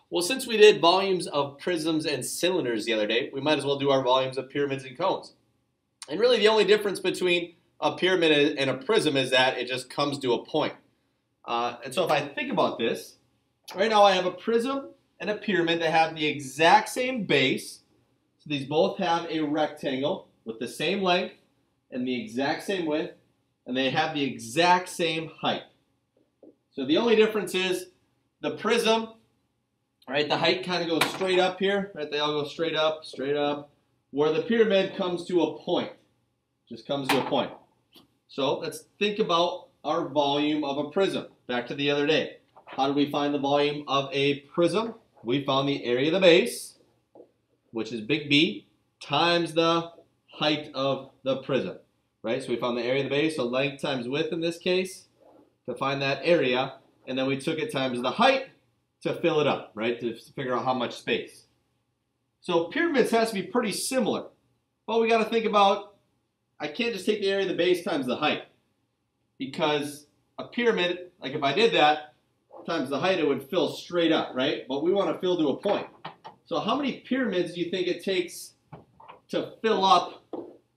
Well, since we did volumes of prisms and cylinders the other day, we might as well do our volumes of pyramids and cones. And really the only difference between a pyramid and a prism is that it just comes to a point. And so if I think about this, right now I have a prism and a pyramid that have the exact same base. So these both have a rectangle with the same length and the exact same width, and they have the exact same height. So the only difference is the prism, right, the height kind of goes straight up here, right, they all go straight up, where the pyramid comes to a point, just comes to a point. So let's think about our volume of a prism. Back to the other day. How do we find the volume of a prism? We found the area of the base, which is big B, times the height of the prism, right? So we found the area of the base, so length times width in this case, to find that area, and then we took it times the height to fill it up, right, to figure out how much space. So pyramids has to be pretty similar, but we got to think about, I can't just take the area of the base times the height, because a pyramid, like if I did that, times the height, it would fill straight up, right? But we want to fill to a point. So how many pyramids do you think it takes to fill up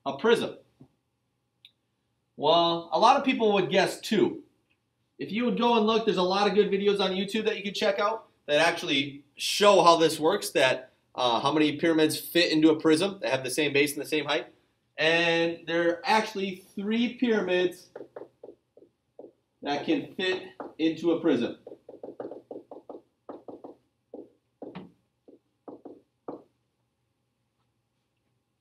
a prism? Well, a lot of people would guess 2. If you would go and look, there's a lot of good videos on YouTube that you can check out that actually show how this works, that how many pyramids fit into a prism that have the same base and the same height. And there are actually 3 pyramids that can fit into a prism.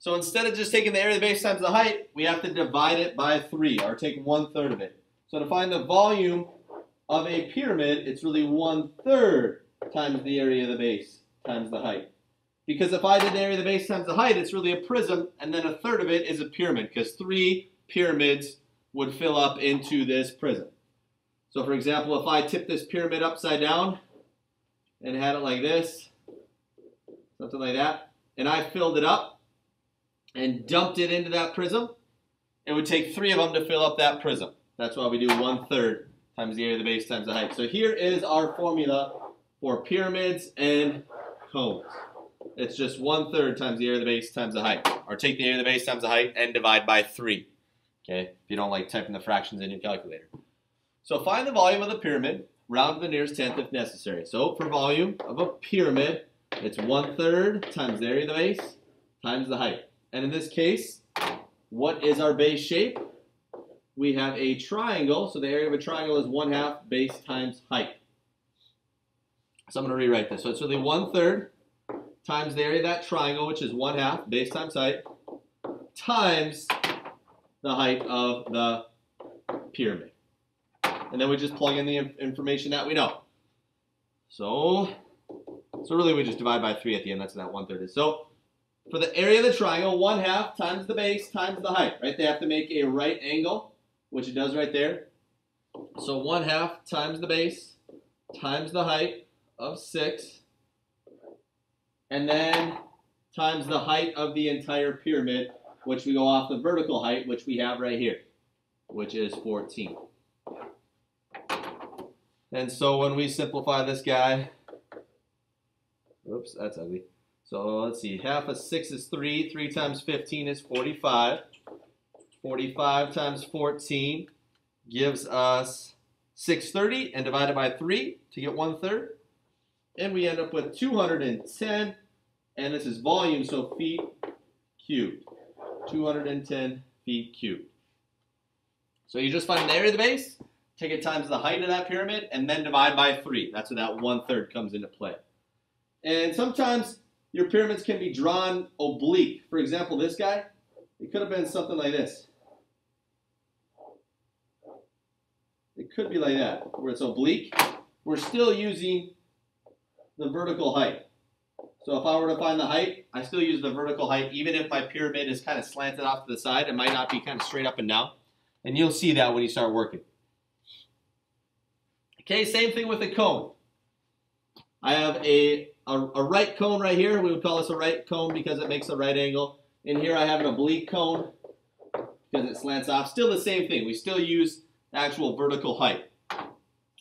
So instead of just taking the area of the base times the height, we have to divide it by 3, or take 1/3 of it. So to find the volume of a pyramid, it's really 1/3 times the area of the base times the height. Because if I did the area of the base times the height, it's really a prism, and then 1/3 of it is a pyramid, because 3 pyramids would fill up into this prism. So for example, if I tip this pyramid upside down and had it like this, something like that, and I filled it up and dumped it into that prism, it would take 3 of them to fill up that prism. That's why we do 1/3 times the area of the base times the height. So here is our formula for pyramids and cones. It's just 1/3 times the area of the base times the height. Or take the area of the base times the height and divide by 3. Okay, if you don't like typing the fractions in your calculator. So find the volume of the pyramid, round to the nearest tenth if necessary. So for volume of a pyramid, it's 1/3 times the area of the base times the height. And in this case, what is our base shape? We have a triangle, so the area of a triangle is 1/2 base times height. So I'm going to rewrite this. So it's really 1/3 times the area of that triangle, which is 1/2 base times height, times the height of the pyramid. And then we just plug in the information that we know. So really we just divide by 3 at the end. That's what that 1/3 is. So for the area of the triangle, 1/2 times the base times the height, right? They have to make a right angle, which it does right there. So 1/2 times the base times the height of 6, and then times the height of the entire pyramid, which we go off the vertical height, which we have right here, which is 14. And so when we simplify this guy, oops, that's ugly. So let's see, 1/2 of 6 is 3. 3 times 15 is 45. 45 times 14 gives us 630, and divided by 3 to get 1/3. And we end up with 210, and this is volume, so feet cubed. 210 feet cubed. So you just find the area of the base, take it times the height of that pyramid, and then divide by 3. That's where that 1/3 comes into play. And sometimes your pyramids can be drawn oblique. For example, this guy, it could have been something like this. It could be like that, where it's oblique. We're still using the vertical height. So if I were to find the height, I still use the vertical height, even if my pyramid is kind of slanted off to the side. It might not be kind of straight up and down. And you'll see that when you start working. Okay, same thing with a cone. I have a right cone right here. We would call this a right cone because it makes a right angle. And here I have an oblique cone because it slants off. Still the same thing. We still use actual vertical height,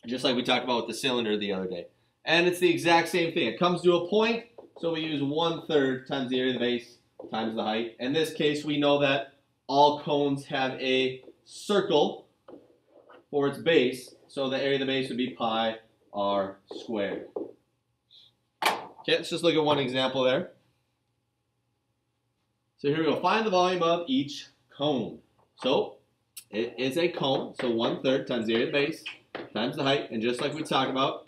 just like we talked about with the cylinder the other day. And it's the exact same thing. It comes to a point, so we use 1/3 times the area of the base times the height. In this case, we know that all cones have a circle for its base, so the area of the base would be pi r squared. Okay, let's just look at one example there. So here we go. Find the volume of each cone. So it is a cone, so 1/3 times the area of the base times the height. And just like we talked about,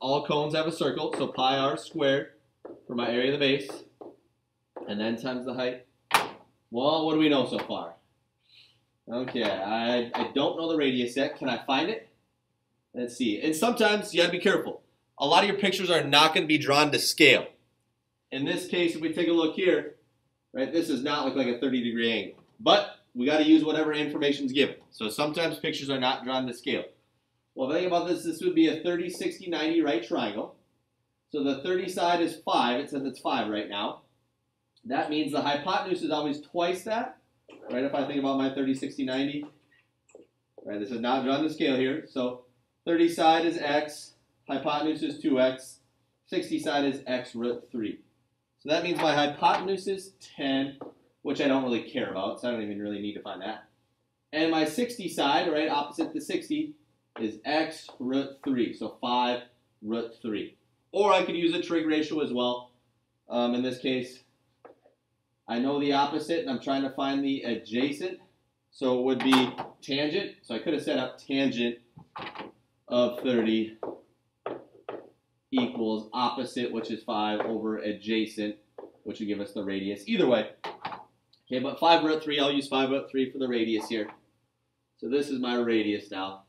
all cones have a circle, so pi r squared for my area of the base, and then times the height. Well, what do we know so far? Okay, I don't know the radius yet. Can I find it? Let's see. And sometimes you gotta be careful. A lot of your pictures are not going to be drawn to scale. In this case, if we take a look here, right, this does not look like a 30-degree angle. But we got to use whatever information is given. So sometimes pictures are not drawn to scale. Well, think about this. This would be a 30, 60, 90 right triangle. So the 30 side is 5. It says it's 5 right now. That means the hypotenuse is always twice that. Right, if I think about my 30, 60, 90. Right, this is not drawn to scale here. So 30 side is x. Hypotenuse is 2x. 60 side is x root 3. So that means my hypotenuse is 10, which I don't really care about, so I don't even really need to find that. And my 60 side, right, opposite the 60, is x root 3, so 5 root 3. Or I could use a trig ratio as well. In this case, I know the opposite, and I'm trying to find the adjacent. So it would be tangent. So I could have set up tangent of 30 equals opposite, which is 5, over adjacent, which would give us the radius. Either way. Okay, but 5 root 3, I'll use 5 root 3 for the radius here. So this is my radius now.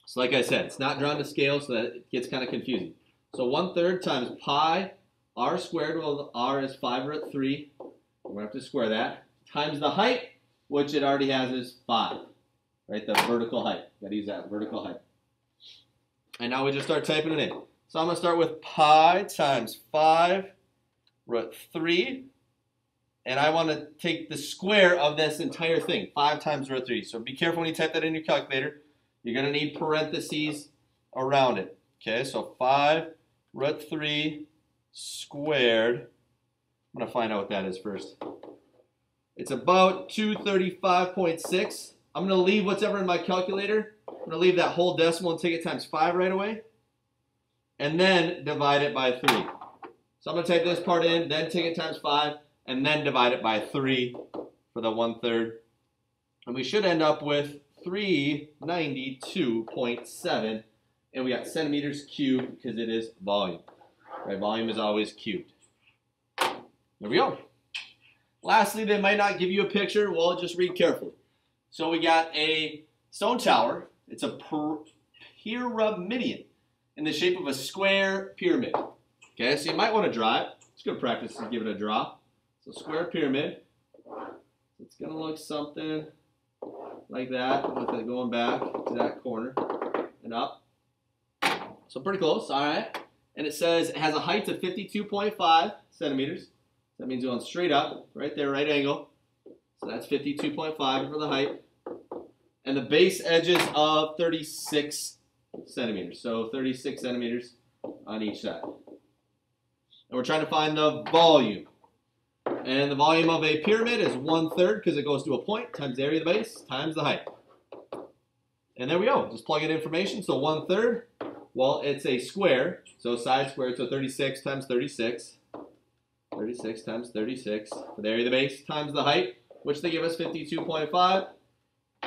So like I said, it's not drawn to scale, so that it gets kind of confusing. So 1/3 times pi r squared, well, r is 5 root 3. We're going to have to square that. Times the height, which it already has is 5. Right, the vertical height. Got to use that vertical height. And now we just start typing it in. So I'm going to start with pi times 5 root 3. And I want to take the square of this entire thing, 5 times root 3. So be careful when you type that in your calculator. You're going to need parentheses around it. Okay, so 5 root 3 squared. I'm going to find out what that is first. It's about 235.6. I'm going to leave whatever in my calculator. I'm going to leave that whole decimal and take it times 5 right away. And then divide it by 3. So I'm going to type this part in, then take it times 5, and then divide it by 3 for the 1/3. And we should end up with 392.7. And we got centimeters cubed because it is volume. Right? Volume is always cubed. There we go. Lastly, they might not give you a picture. Well, just read carefully. So we got a stone tower. It's a pyramidion in the shape of a square pyramid. Okay, so you might want to draw it. It's good practice to give it a draw. So square pyramid. It's going to look something like that with it going back to that corner and up. So pretty close, all right. And it says it has a height of 52.5 centimeters. That means going straight up, right there, right angle. So that's 52.5 for the height. And the base edges of 36 centimeters. So 36 centimeters on each side. And we're trying to find the volume. And the volume of a pyramid is 1/3 because it goes to a point times the area of the base times the height. And there we go. Just plug in information. So 1/3, well, it's a square. So side squared, so 36 times 36. 36 times 36 for the area of the base times the height, which they give us 52.5.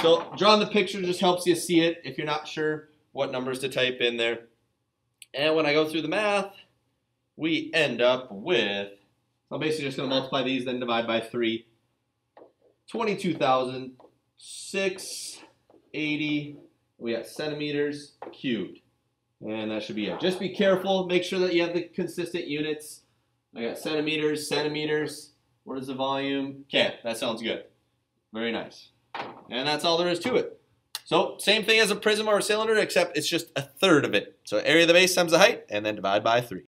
So drawing the picture just helps you see it if you're not sure what numbers to type in there. And when I go through the math, we end up with, I'm basically just going to multiply these, then divide by 3. 22,680. We got centimeters cubed. And that should be it. Just be careful. Make sure that you have the consistent units. I got centimeters, centimeters. What is the volume? Okay, that sounds good. Very nice. And that's all there is to it. So same thing as a prism or a cylinder, except it's just 1/3 of it. So area of the base times the height, and then divide by 3.